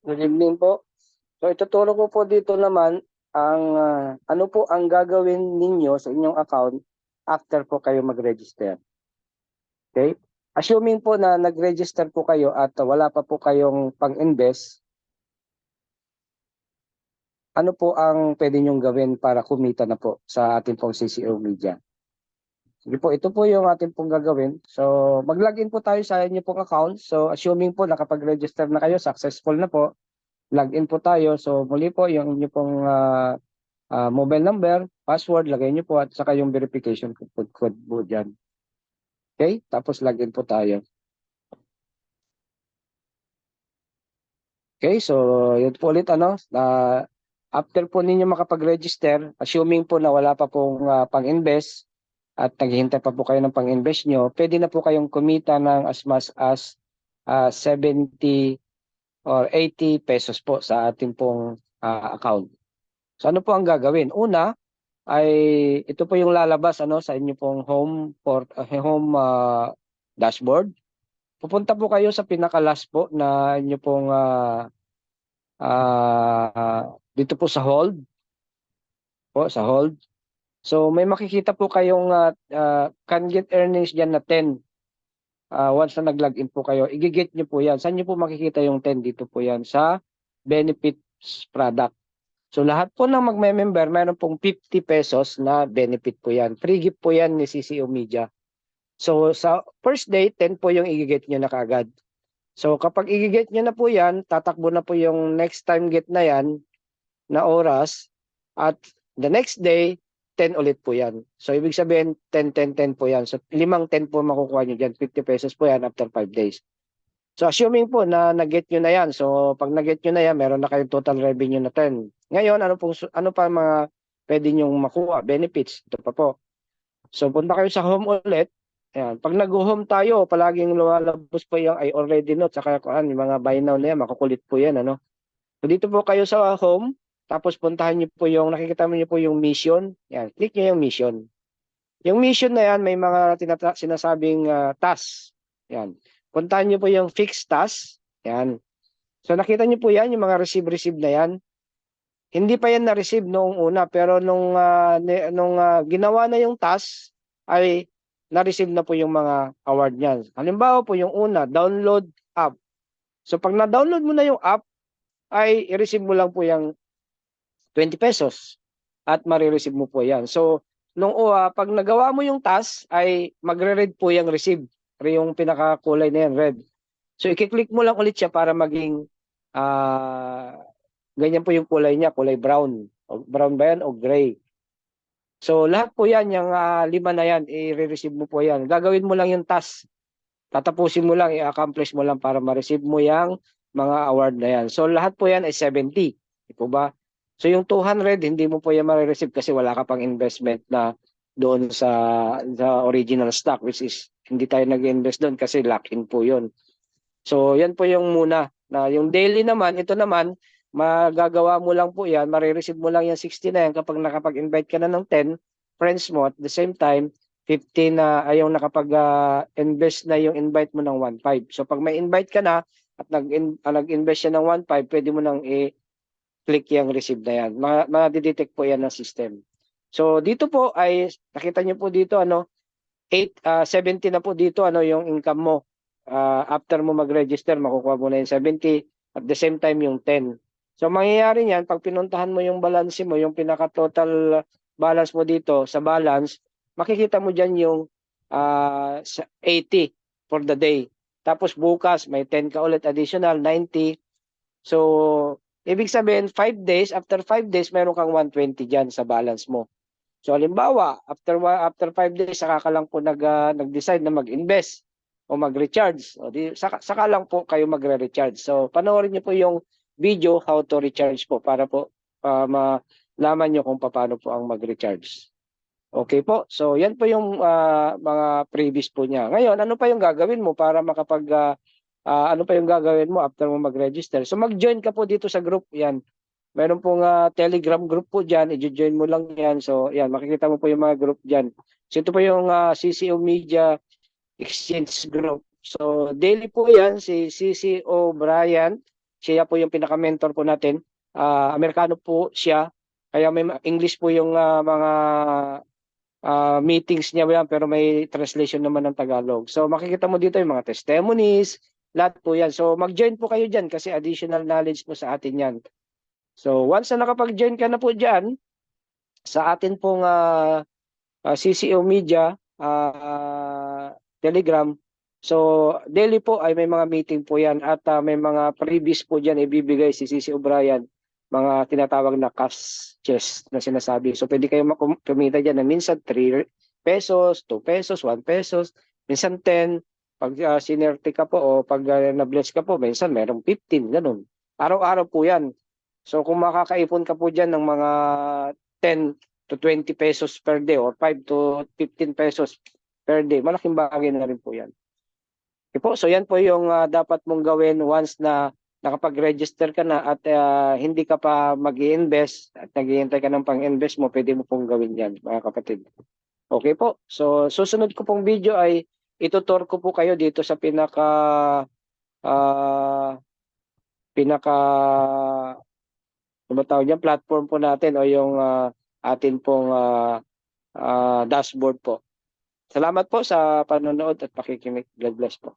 Good evening po. So ituturo ko po dito naman ang ano po ang gagawin ninyo sa inyong account after po kayo mag-register. Okay? Assuming po na nag-register po kayo at wala pa po kayong pang-invest, ano po ang pwede nyong gawin para kumita na po sa ating pong CCO Media? Sige po, ito po yung ating pong gagawin. So, mag-login po tayo sa inyo pong account. So, assuming po nakapag-register na kayo, successful na po, login po tayo. So, muli po yung inyo pong mobile number, password, lagay nyo po at saka yung verification code po dyan. Okay? Tapos login po tayo. Okay, so yun po ulit after po ninyo makapag-register, assuming po na wala pa pong pang-invest at naghihintay pa po kayo ng pang-invest nyo, pwede na po kayong kumita ng as much as 70 or 80 pesos po sa ating pong account. So ano po ang gagawin? Una, ay ito po yung lalabas sa inyo pong home dashboard. Pupunta po kayo sa pinaka-last po na inyo pong dito po sa hold sa hold. So may makikita po kayong can get earnings diyan na 10. Once na nag-login po kayo, igigit niyo po 'yan. Saan niyo po makikita yung 10? Dito po 'yan sa benefits product. So lahat po ng magme-member, mayroon pong 50 pesos na benefit po yan. Free gift po yan ni CCO Media. So sa first day, 10 po yung igigit nyo na kaagad. So kapag igigit nyo na po yan, tatakbo na po yung next time get na yan na oras. At the next day, 10 ulit po yan. So ibig sabihin, 10, 10, 10 po yan. So 5, 10 po makukuha nyo dyan. 50 pesos po yan after 5 days. So assuming po na nag-get nyo na yan. So pag nag-get nyo na yan, meron na kayong total revenue na 10. Ngayon, ano pa mga pwede nyong makuha? Benefits. Ito pa po. So punta kayo sa home ulit. Ayan. Pag nag-home tayo, palaging lumalabas po yung I already know. Saka yung mga buy now na yan, makukulit po yan. So dito po kayo sa home. Tapos puntahan nyo po nakikita nyo po yung mission. Yan. Click nyo yung mission. Yung mission na yan, may mga sinasabing task. Yan. Puntahan nyo po yung fixed task. Yan. So nakita nyo po yan, yung mga receive na yan. Hindi pa yan na-receive noong una, pero nung ginawa na yung task, ay na-receive na po yung mga award niyan. Halimbawa po yung una, download app. So pag na-download mo na yung app, ay i-receive mo lang po yung 20 pesos at marireceive mo po yan. So pag nagawa mo yung task, ay magre-red po yung receive. Yung pinakakulay na yan, red. So i-click mo lang ulit siya para maging ganyan po yung kulay niya, kulay brown. O, brown ba yan o gray? So lahat po yan, yung 5 na yan, i-receive mo po yan. Gagawin mo lang yung task. Tatapusin mo lang, i-accomplish mo lang para ma-receive mo yung mga award na yan. So lahat po yan ay 70. Di po ba? So yung 200, hindi mo po yan ma-receive kasi wala ka pang investment na doon sa original stock, which is hindi tayo nag-invest doon kasi lock-in po yun. So yan po yung muna. Na yung daily naman, ito naman, magagawa mo lang po yan, marireceive mo lang yung 60 na yan kapag nakapag-invite ka na ng 10 friends mo. At the same time, 15 na yung nakapag-invest na yung invite mo ng 1.5. So pag may invite ka na at nag-invest siya ng 1.5, pwede mo nang i-click yung receive na yan. Ma-detect po yan ng system. So dito po ay, nakita nyo po dito, 70 na po dito, yung income mo. After mo mag-register, makukuha mo na yung 70, at the same time yung 10. So mangyayari niyan, pag pinuntahan mo yung balance mo, yung pinaka-total balance mo dito sa balance, makikita mo dyan yung 80 for the day. Tapos bukas, may 10 ka ulit additional, 90. So, ibig sabihin, 5 days, after 5 days, meron kang 120 dyan sa balance mo. So, halimbawa, after 5 days, saka ka lang po nag-decide na mag-invest o mag-recharge. Saka lang po kayo magre-recharge. So, panoorin niyo po yung video how to recharge po para po malaman nyo kung paano po ang mag-recharge. Okay po. So, yan po yung mga previous po niya. Ngayon, ano pa yung gagawin mo para ano pa yung gagawin mo after mo mag-register? So, mag-join ka po dito sa group. Yan. Meron pong Telegram group po dyan. I-join mo lang yan. So, yan. Makikita mo po yung mga group dyan. So, ito po yung CCO Media Exchange Group. So, daily po yan si CCO Brian Siya po yung pinaka-mentor po natin. Amerikano po siya, kaya may English po yung mga meetings niya yan, pero may translation naman ng Tagalog. So makikita mo dito yung mga testimonies, lahat po yan. So mag-join po kayo dyan kasi additional knowledge po sa atin yan. So once na nakapag-join ka na po dyan, sa atin pong CCO Media, Telegram, so daily po ay may mga meeting po yan at may mga freebies po dyan ibibigay si CC O'Brien, mga tinatawag na cash chest na sinasabi. So pwede kayo kumita dyan na minsan 3 pesos, 2 pesos, 1 pesos, minsan 10. Pag sinerte ka po o pag na-bless ka po, minsan merong 15, ganun. Araw-araw po yan. So kung makakaipon ka po dyan ng mga 10 to 20 pesos per day or 5 to 15 pesos per day, malaking bagay na rin po yan. Okay po, so yan po yung dapat mong gawin once na nakapag-register ka na at hindi ka pa mag-i-invest at nag-iintay ka ng pang-invest mo, pwede mo pong gawin yan, mga kapatid. Okay po, so susunod ko pong video ay itutur ko po kayo dito sa uh, pinaka ano tawag niyan, platform po natin o yung atin pong dashboard po. Salamat po sa panonood at pakikinig. God bless po.